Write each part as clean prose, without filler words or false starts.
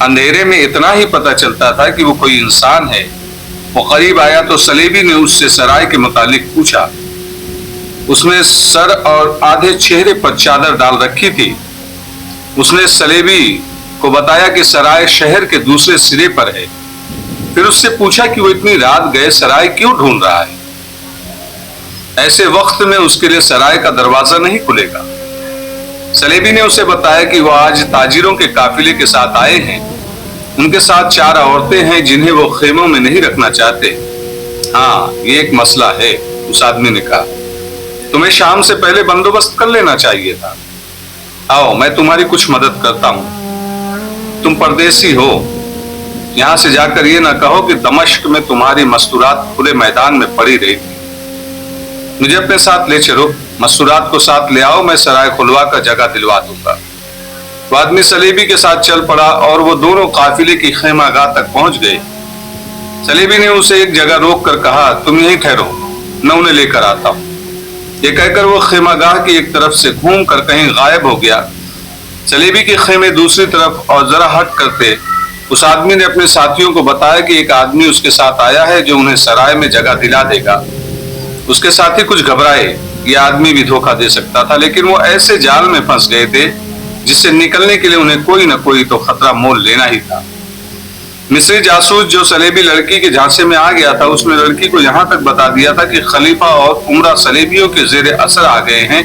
اندھیرے میں اتنا ہی پتہ چلتا تھا کہ وہ کوئی انسان ہے۔ وہ قریب آیا تو سلیبی نے اس سے سرائے کے متعلق پوچھا۔ اس نے سر اور آدھے چہرے پر چادر ڈال رکھی تھی۔ اس نے سلیبی کو بتایا کہ سرائے شہر کے دوسرے سرے پر ہے۔ پھر اس سے پوچھا کہ وہ اتنی رات گئے سرائے کیوں ڈھونڈ رہا ہے؟ ایسے وقت میں اس کے لیے سرائے کا دروازہ نہیں کھلے گا۔ سلیبی نے اسے بتایا کہ وہ آج تاجروں کے قافلے کے ساتھ آئے ہیں۔ ان کے ساتھ 4 عورتیں ہیں جنہیں وہ خیموں میں نہیں رکھنا چاہتے۔ ہاں، یہ ایک مسئلہ ہے، اس آدمی نے کہا۔ تمہیں شام سے پہلے بندوبست کر لینا چاہیے تھا۔ آؤ، میں تمہاری کچھ مدد کرتا ہوں۔ تم پردیسی ہو، یہاں سے جا کر یہ نہ کہو کہ دمشق میں تمہاری مستورات کھلے میدان میں پڑی رہی تھی۔ مجھے اپنے ساتھ لے چلو، مستورات کو ساتھ لے آؤ، میں سرائے کھلوا کر جگہ دلوا دوں گا۔ وہ آدمی سلیبی کے ساتھ چل پڑا اور وہ دونوں قافلے کی خیمہ گاہ تک پہنچ گئے۔ سلیبی نے اسے ایک جگہ روک کر کہا، تم یہیں ٹھہرو، میں انہیں لے کر آتا ہوں۔ یہ کہہ کر وہ خیمہ گاہ کی ایک طرف سے گھوم کر کہیں غائب ہو گیا۔ سلیبی کے خیمے دوسری طرف اور ذرا ہٹ کرتے اس آدمی نے اپنے ساتھیوں کو بتایا کہ ایک آدمی اس کے ساتھ آیا ہے جو انہیں سرائے میں جگہ دلا دے گا۔ اس کے ساتھی کچھ گھبرائے، یہ آدمی بھی دھوکہ دے سکتا تھا، لیکن وہ ایسے جال میں پھنس گئے تھے جس سے نکلنے کے لیے انہیں کوئی نہ کوئی تو خطرہ مول لینا ہی تھا۔ مصری جاسوس جو سلیبی لڑکی کے جھانسے میں آ گیا تھا، اس نے لڑکی کو یہاں تک بتا دیا تھا کہ خلیفہ اور عمرہ سلیبیوں کے زیر اثر آ گئے ہیں،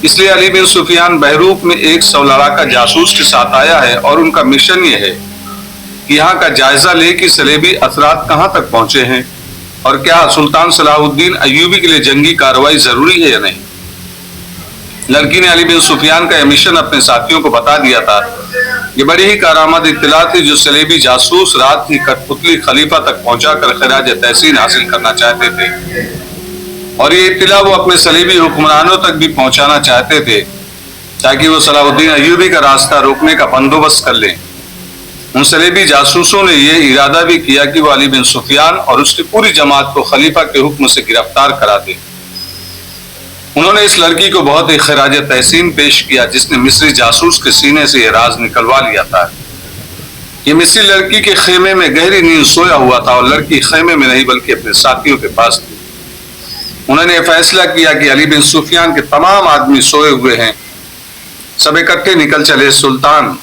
اس لیے علی بن سفیان بہروپ میں ایک 100 لڑاکا جاسوس کے ساتھ آیا ہے اور ان کا مشن یہ ہے کہ یہاں کا جائزہ لے کہ سلیبی اثرات کہاں تک پہنچے ہیں اور کیا سلطان صلاح الدین ایوبی کے لیے جنگی کارروائی ضروری ہے یا نہیں۔ لڑکی نے علی بن سفیان کا یہ مشن اپنے ساتھیوں کو بتا دیا تھا۔ یہ بڑی ہی کارآمد اطلاع تھی جو سلیبی جاسوس رات ہی کٹپتلی خلیفہ تک پہنچا کر خراج تحسین حاصل کرنا چاہتے تھے، اور یہ اطلاع وہ اپنے سلیبی حکمرانوں تک بھی پہنچانا چاہتے تھے تاکہ وہ صلاح الدین ایوبی کا راستہ روکنے کا بندوبست کر لیں۔ ان سلیبی جاسوسوں نے یہ ارادہ بھی کیا کہ وہ علی بن سفیان اور اس کی پوری جماعت کو خلیفہ کے حکم سے گرفتار کرا دیں۔ انہوں نے اس لڑکی کو بہت ہی خراج تحسین پیش کیا جس نے مصری جاسوس کے سینے سے یہ راز نکلوا لیا تھا۔ یہ مصری لڑکی کے خیمے میں گہری نیند سویا ہوا تھا اور لڑکی خیمے میں نہیں بلکہ اپنے ساتھیوں کے پاس تھی۔ انہوں نے یہ فیصلہ کیا کہ علی بن سفیان کے تمام آدمی سوئے ہوئے ہیں، سب اکٹھے نکل چلے۔ سلطان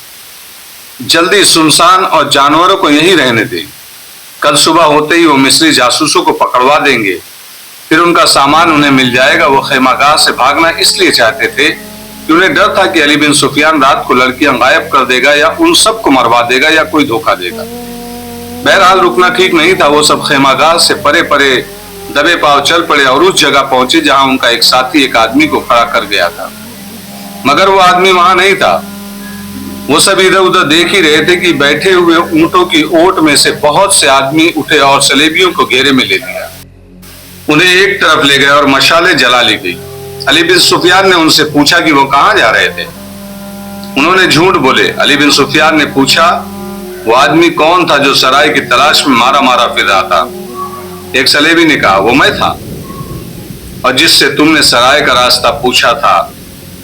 جلدی سنسان اور جانوروں کو یہی رہنے دیں، کل صبح ہوتے ہی وہ مصری جاسوسوں کو پکڑوا دیں گے، پھر ان کا سامان انہیں مل جائے گا۔ وہ خیمہ گاہ سے بھاگنا اس لیے چاہتے تھے کہ انہیں ڈر تھا کہ علی بن سفیان رات کو لڑکیاں غائب کر دے گا یا ان سب کو مروا دے گا یا کوئی دھوکہ دے گا۔ بہرحال رکنا ٹھیک نہیں تھا۔ وہ سب خیمہ گاہ سے پرے پرے دبے پاؤ چل پڑے اور اس جگہ پہنچے جہاں ان کا ایک ساتھی ایک آدمی کو کھڑا کر گیا تھا، مگر وہ آدمی وہاں نہیں تھا۔ وہ سب ادھر ادھر دیکھ ہی رہے تھے کہ بیٹھے ہوئے اونٹوں کی اوٹ میں سے بہت سے آدمی اٹھے اور سلیبیوں کو گھیرے میں لے لیا، انہیں ایک طرف لے گئے اور مشالیں جلا لی گئی۔ علی بن سفیان نے ان سے پوچھا کہ وہ کہاں جا رہے تھے۔ انہوں نے جھوٹ بولے۔ علی بن سفیان نے پوچھا، وہ آدمی کون تھا جو سرائے کی تلاش میں مارا مارا پھر رہا تھا؟ ایک سلیبی نے کہا، وہ میں تھا، اور جس سے تم نے سرائے کا راستہ پوچھا تھا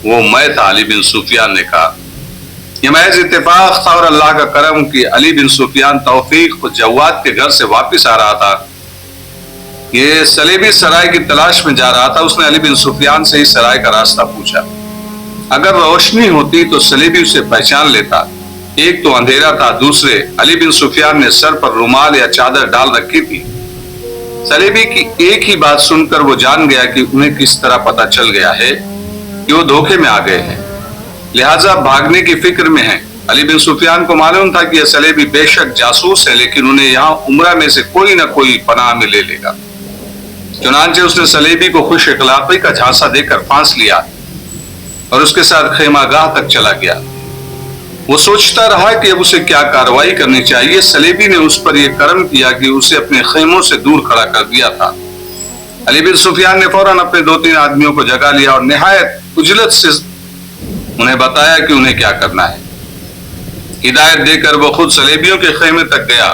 وہ میں تھا، علی بن سفیان نے کہا۔ یہ محض اتفاق تھا اور اللہ کا کرم کہ علی بن سفیان توفیق کو جواد کے گھر سے واپس آ رہا تھا۔ یہ سلیبی سرائے کی تلاش میں جا رہا تھا۔ اس نے علی بن سفیان سے ہی سرائے کا راستہ پوچھا۔ اگر روشنی ہوتی تو سلیبی اسے پہچان لیتا، ایک تو اندھیرا تھا، دوسرے علی بن سفیان نے سر پر رومال یا چادر ڈال رکھی تھی۔ سلیبی کی ایک ہی بات سن کر وہ جان گیا کہ انہیں کس طرح پتہ چل گیا ہے کہ وہ دھوکے میں آ گئے ہیں، لہٰذا بھاگنے کی فکر میں ہیں۔ علی بن سفیان کو معلوم تھا کہ یہ سلیبی بے شک جاسوس ہے، لیکن انہیں یہاں عمرہ میں سے کوئی نہ کوئی پناہ میں لے لے گا۔ چنانچہ اس نے سلیبی کو خوش اخلاقی کا جھانسا دے کر پھانس لیا اور اس کے ساتھ خیمہ گاہ تک چلا گیا۔ وہ سوچتا رہا کہ اب اسے کیا کارروائی کرنی چاہیے۔ سلیبی نے اس پر یہ کرم کیا کہ اسے اپنے خیموں سے دور کھڑا کر دیا تھا۔ علی بن سفیان نے فوراً اپنے 2-3 آدمیوں کو جگا لیا اور نہایت عجلت سے انہیں بتایا کہ انہیں کیا کرنا ہے۔ ہدایت دے کر وہ خود سلیبیوں کے خیمے تک گیا۔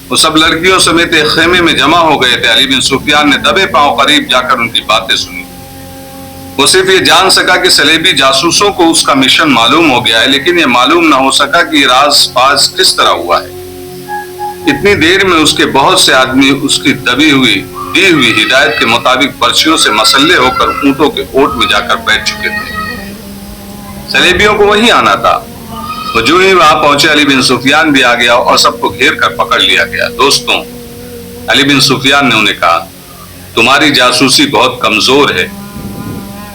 وہ سب لڑکیوں سمیت ایک خیمے میں جمع ہو گئے تھے۔ علی بن سفیان نے دبے پاؤں قریب جا کر ان کی باتیں سنی۔ وہ صرف یہ جان سکا کہ صلیبی جاسوسوں کو اس کا مشن معلوم ہو گیا ہے، لیکن یہ معلوم نہ ہو سکا کہ یہ راز پاز کس طرح ہوا ہے۔ اتنی دیر میں اس کے بہت سے آدمی اس کی دی ہوئی ہدایت کے مطابق برچیوں سے مسلح ہو کر اونٹوں کے اوٹ میں جا کر بیٹھ چکے تھے۔ صلیبیوں کو وہیں آنا تھا۔ وہ جو ہی وہاں پہنچے، علی بن سفیان بھی آ گیا اور سب کو گھیر کر پکڑ لیا گیا۔ دوستوں، علی بن سفیان نے انہیں کہا، تمہاری جاسوسی بہت کمزور ہے،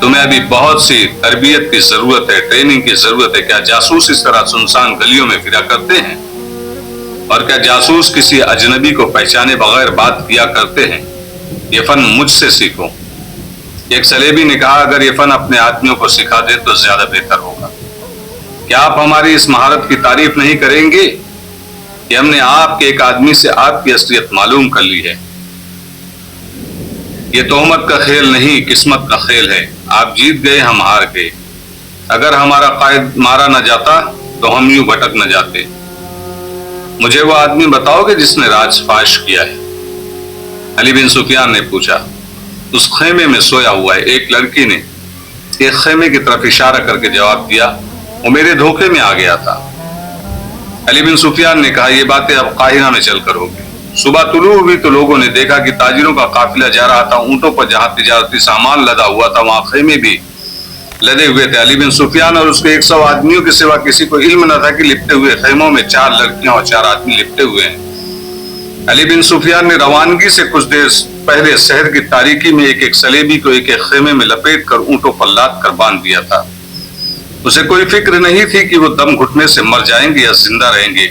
تمہیں ابھی بہت سی تربیت کی ضرورت ہے، ٹریننگ کی ضرورت ہے۔ کیا جاسوس اس طرح سنسان گلیوں میں پھرا کرتے ہیں؟ اور کیا جاسوس کسی اجنبی کو پہچانے بغیر بات کیا کرتے ہیں؟ یہ فن مجھ سے سیکھو۔ ایک صلیبی نے کہا، اگر یہ فن اپنے آدمیوں کو سکھا دے تو زیادہ بہتر ہوگا۔ کیا آپ ہماری اس مہارت کی تعریف نہیں کریں گے کہ ہم نے آپ کے ایک آدمی سے آپ کی اصلیت معلوم کر لی ہے؟ یہ تہمت کا کھیل نہیں، قسمت کا کھیل ہے۔ آپ جیت گئے، ہم ہار گئے۔ اگر ہمارا قائد مارا نہ جاتا تو ہم یوں بھٹک نہ جاتے۔ مجھے وہ آدمی بتاؤ کہ جس نے راز فاش کیا ہے۔ علی بن سفیان نے پوچھا۔ اس خیمے میں سویا ہوا ہے۔ ایک لڑکی نے ایک خیمے کی طرف اشارہ کر کے جواب دیا، وہ میرے دھوکے میں آ گیا تھا۔ علی بن سفیان نے کہا، یہ باتیں اب قاہرہ میں چل کر ہوگی۔ صبح طلوع ہوئی تو لوگوں نے دیکھا کہ تاجروں کا قافلہ جا رہا تھا۔ اونٹوں پر جہاں تجارتی سامان لدا ہوا تھا، وہاں خیمے بھی لدے ہوئے تھے۔ علی بن سفیان اور اس کے 100 آدمیوں کے سوا کسی کو علم نہ تھا کہ لپٹے ہوئے خیموں میں 4 لڑکیاں اور 4 آدمی لپٹے ہوئے ہیں۔ علی بن سفیان نے روانگی سے کچھ دیر پہلے شہر کی تاریکی میں ایک صلیبی کو ایک خیمے میں لپیٹ کر اونٹوں پر لاد کر باندھ دیا تھا۔ اسے کوئی فکر نہیں تھی کہ وہ دم گھٹنے سے مر جائیں گے یا زندہ رہیں گے۔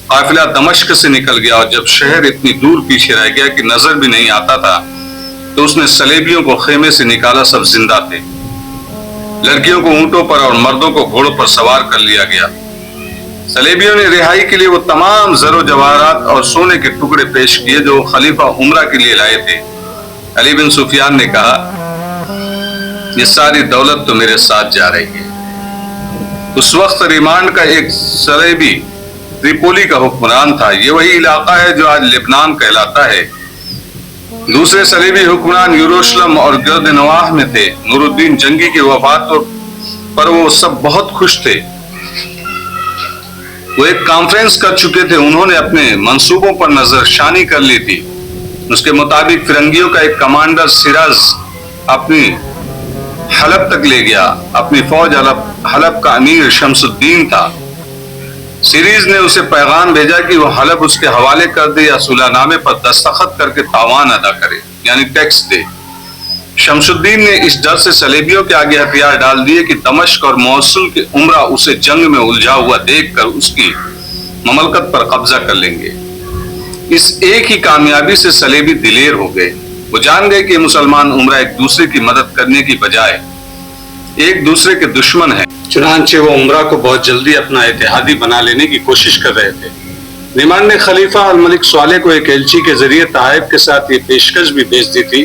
قافلہ دمشق سے نکل گیا اور جب شہر اتنی دور پیچھے رہ گیا کہ نظر بھی نہیں آتا تھا تو اس نے صلیبیوں کو خیمے سے نکالا۔ سب زندہ تھے۔ لڑکیوں کو اونٹوں پر اور مردوں کو گھوڑوں پر سوار کر لیا گیا۔ صلیبیوں نے رہائی کے لیے وہ تمام زر و جواہرات اور سونے کے ٹکڑے پیش کیے جو خلیفہ عمرہ کے لیے لائے تھے۔ علی بن سفیان نے کہا، یہ ساری دولت تو میرے ساتھ جا رہی ہے۔ اس وقت ریمانڈ کا ایک صلیبی تریپولی کا حکمران تھا۔ یہ وہی علاقہ ہے جو آج لبنان کہلاتا ہے۔ دوسرے صلیبی حکمران یروشلم اور گرد نواح میں تھے۔ نور الدین جنگی کی وفات پر وہ سب بہت خوش تھے۔ وہ ایک کانفرنس کر چکے تھے۔ انہوں نے اپنے منصوبوں پر نظر ثانی کر لی تھی۔ اس کے مطابق فرنگیوں کا ایک کمانڈر سراج اپنی حلب تک لے گیا۔ اپنی فوج حلب کا امیر شمس الدین تھا۔ سیریز نے اسے پیغام بھیجا کہ وہ حلب اس کے حوالے کر دے یا صلح نامے پر دستخط کر کے تاوان ادا کرے، یعنی ٹیکس دے۔ شمس الدین نے اس ڈر سے صلیبیوں کے آگے ہتھیار ڈال دیے کہ دمشق اور موصل کے عمرہ اسے جنگ میں الجھا ہوا دیکھ کر اس کی مملکت پر قبضہ کر لیں گے۔ اس ایک ہی کامیابی سے صلیبی دلیر ہو گئے۔ وہ جان گئے کہ مسلمان عمرہ ایک دوسرے کی مدد کرنے کی بجائے ایک دوسرے کے دشمن ہیں۔ چنانچہ وہ عمرہ کو بہت جلدی اپنا اتحادی بنا لینے کی کوشش کر رہے تھے۔ نیمان نے خلیفہ الملک صالح کو ایک ایلچی کے ذریعے تحائف کے ساتھ یہ پیشکش بھی بھیج دی تھی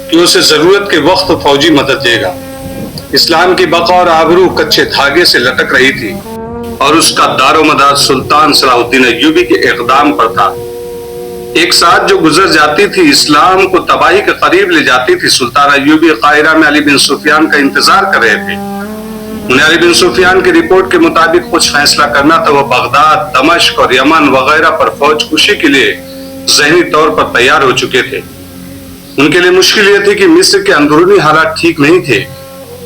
کہ اسے ضرورت کے وقت فوجی مدد دے گا۔ اسلام کی بقا اور آبرو کچے دھاگے سے لٹک رہی تھی اور اس کا دار و مدار سلطان صلاح الدین ایوبی کے اقدام پر تھا۔ ایک ساتھ جو گزر جاتی تھی اسلام کو تباہی کے قریب لے جاتی تھی۔ سلطان ایوبی قاہرہ میں علی بن سفیان کا انتظار کر رہے تھے۔ انہیں علی بن سفیان کی رپورٹ کے مطابق کچھ فیصلہ کرنا تھا۔ وہ بغداد، دمشق اور یمن وغیرہ پر فوج کشی کے لیے ذہنی طور پر تیار ہو چکے تھے۔ ان کے لیے مشکل یہ تھی کہ مصر کے اندرونی حالات ٹھیک نہیں تھے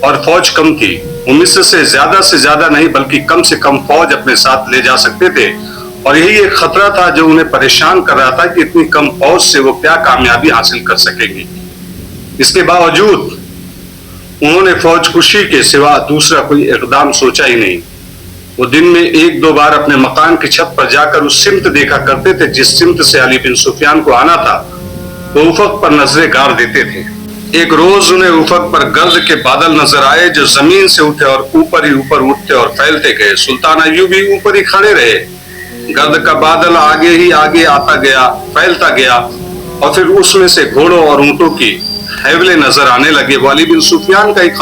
اور فوج کم تھی۔ وہ مصر سے زیادہ نہیں بلکہ کم سے کم فوج اپنے ساتھ لے جا سکتے تھے، اور یہی ایک خطرہ تھا جو انہیں پریشان کر رہا تھا کہ اتنی کم فوج سے وہ کیا کامیابی حاصل کر سکیں گے۔ اس کے باوجود انہوں نے فوج کشی کے سوا دوسرا کوئی اقدام سوچا ہی نہیں۔ وہ دن میں 1-2 بار اپنے مکان کی چھت پر جا کر اس سمت دیکھا کرتے تھے جس سمت سے علی بن سفیان کو آنا تھا۔ وہ افق پر نظریں گار دیتے تھے۔ ایک روز انہیں افق پر گرد کے بادل نظر آئے جو زمین سے اٹھے اور اوپر ہی اوپر اٹھتے اور پھیلتے گئے۔ سلطان ایوبی اوپر ہی کھڑے رہے۔ گرد کا بادل آگے ہی آگے آتا گیا، پھیلتا گیا، اور پھر اس میں سے گھوڑوں اور اونٹوں کی حیولے نظر آنے لگے۔ وہ علی بن سفیان کا ایک